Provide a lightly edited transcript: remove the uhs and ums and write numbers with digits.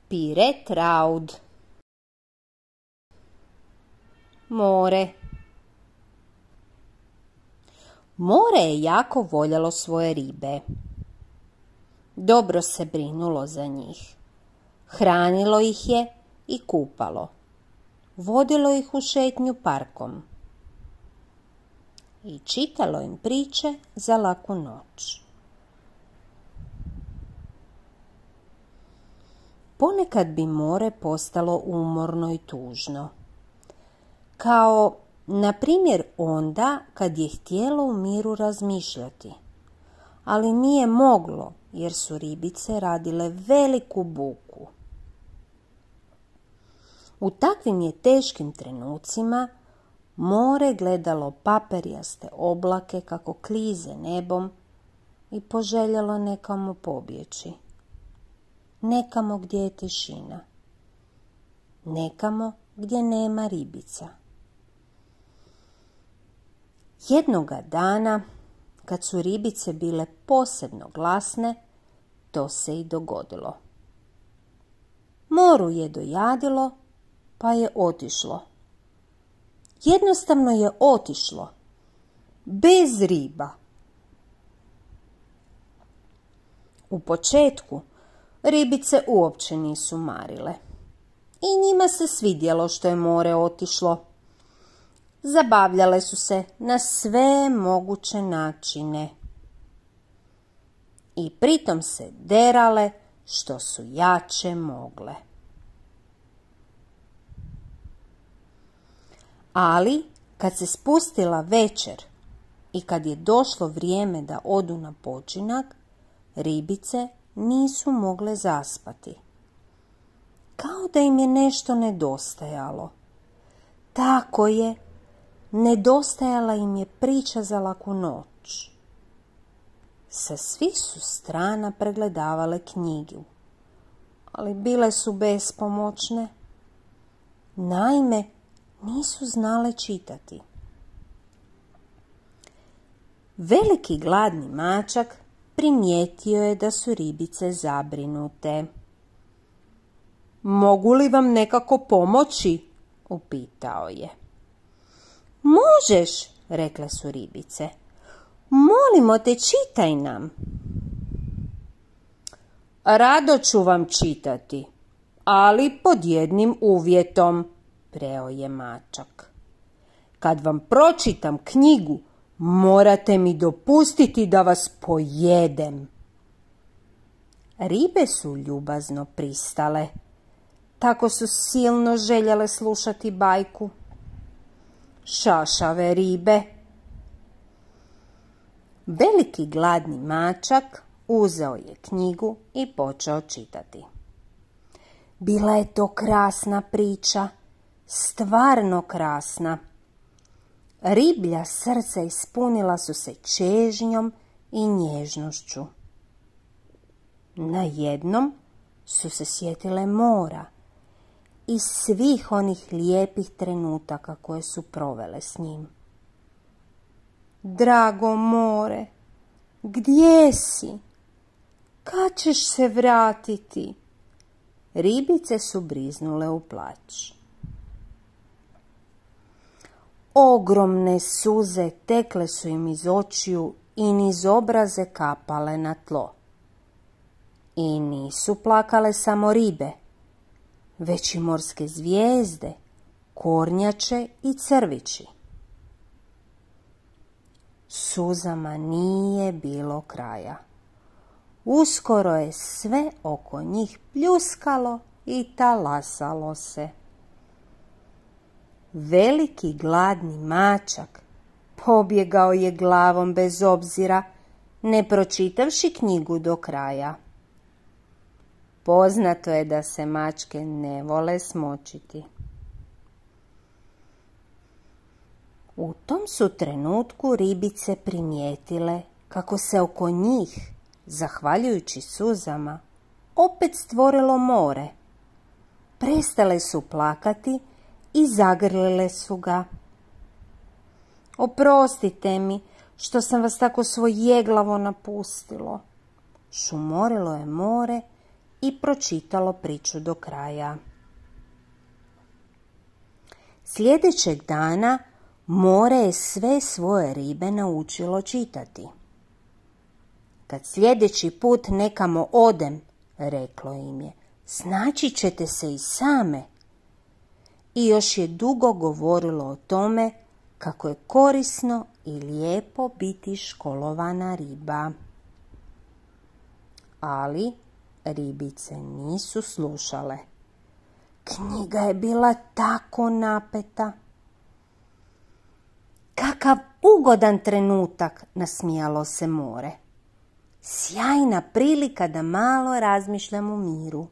Pire Traud. More. More je jako voljelo svoje ribe. Dobro se brinulo za njih. Hranilo ih je i kupalo. Vodilo ih u šetnju parkom. I čitalo im priče za laku noć. Ponekad bi more postalo umorno i tužno. Kao, na primjer, onda kad je htjelo u miru razmišljati. Ali nije moglo, jer su ribice radile veliku buku. U takvim je teškim trenucima more gledalo paperijaste oblake kako klize nebom i poželjelo nekamo pobjeći. Nekamo gdje je tišina. Nekamo gdje nema ribica. Jednoga dana, kad su ribice bile posebno glasne, to se i dogodilo. Moru je dojadilo, pa je otišlo. Jednostavno je otišlo. Bez riba. U početku ribice uopće nisu marile. I njima se svidjelo što je more otišlo. Zabavljale su se na sve moguće načine. I pritom se derale što su jače mogle. Ali, kad se spustila večer i kad je došlo vrijeme da odu na počinak, ribice nisu mogle zaspati. Kao da im je nešto nedostajalo. Tako je, nedostajala im je priča za laku noć. Sa svih su strana pregledavale knjigu, ali bile su bespomoćne. Naime, nisu znale čitati. Veliki gladni mačak primijetio je da su ribice zabrinute. Mogu li vam nekako pomoći? Upitao je. Možeš, rekle su ribice. Molimo te, čitaj nam. Rado ću vam čitati, ali pod jednim uvjetom, preo je mačak. Kad vam pročitam knjigu, morate mi dopustiti da vas pojedem. Ribe su ljubazno pristale. Tako su silno željele slušati bajku. Šašave ribe. Veliki gladni mačak uzeo je knjigu i počeo čitati. Bila je to krasna priča, stvarno krasna. Riblja srca ispunila su se čežnjom i nježnošću. Najednom su se sjetile mora i svih onih lijepih trenutaka koje su provele s njim. Drago more, gdje si? Kad ćeš se vratiti? Ribice su briznule u plać. Ogromne suze tekle su im iz očiju i niz obraze kapale na tlo. I nisu plakale samo ribe, već i morske zvijezde, kornjače i crvići. Suzama nije bilo kraja. Uskoro je sve oko njih pljuskalo i talasalo se. Veliki gladni mačak pobjegao je glavom bez obzira, ne pročitavši knjigu do kraja. Poznato je da se mačke ne vole smočiti. U tom su trenutku ribice primijetile kako se oko njih, zahvaljujući suzama, opet stvorilo more. Prestale su plakati i zagrlile su ga. Oprostite mi što sam vas tako svojeglavo napustilo. Šumorilo je more i pročitalo priču do kraja. Sljedećeg dana more je sve svoje ribe naučilo čitati. Kad sljedeći put nekamo odem, reklo im je, snaći ćete se i same. I još je dugo govorilo o tome kako je korisno i lijepo biti školovana riba. Ali ribice nisu slušale. Knjiga je bila tako napeta. Kakav ugodan trenutak, nasmijalo se more. Sjajna prilika da malo razmišljam u miru.